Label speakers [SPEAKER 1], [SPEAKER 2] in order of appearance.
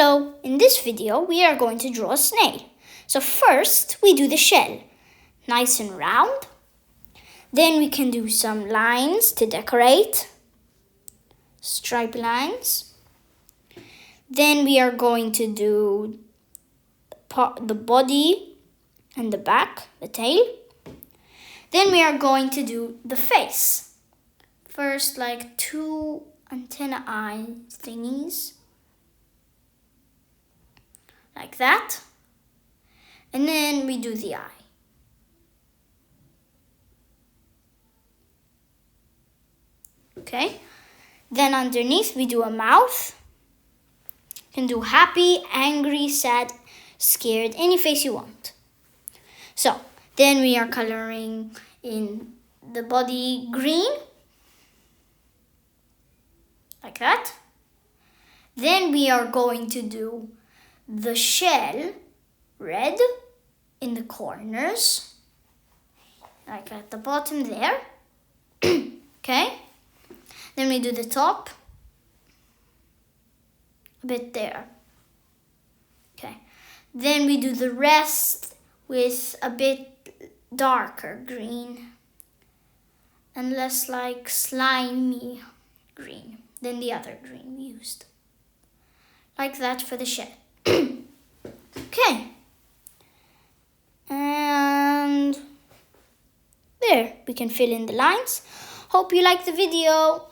[SPEAKER 1] Hello, in this video we are going to draw a snail. So first we do the shell, nice and round. Then we can do some lines to decorate, stripe lines. Then we are going to do the body and the back, the tail. Then we are going to do the face. First, like 2 antenna eye thingies. Like that. And then we do the eye. Okay. Then underneath we do a mouth. You can do happy, angry, sad, scared, any face you want. So, then we are coloring in the body green. Like that. Then we are going to do the shell red in the corners, like at the bottom there. Okay. Then we do the top, a bit there. Okay. Then we do the rest with a bit darker green and less like slimy green than the other green we used. Like that for the shell. Okay. And there, we can fill in the lines. Hope you like the video.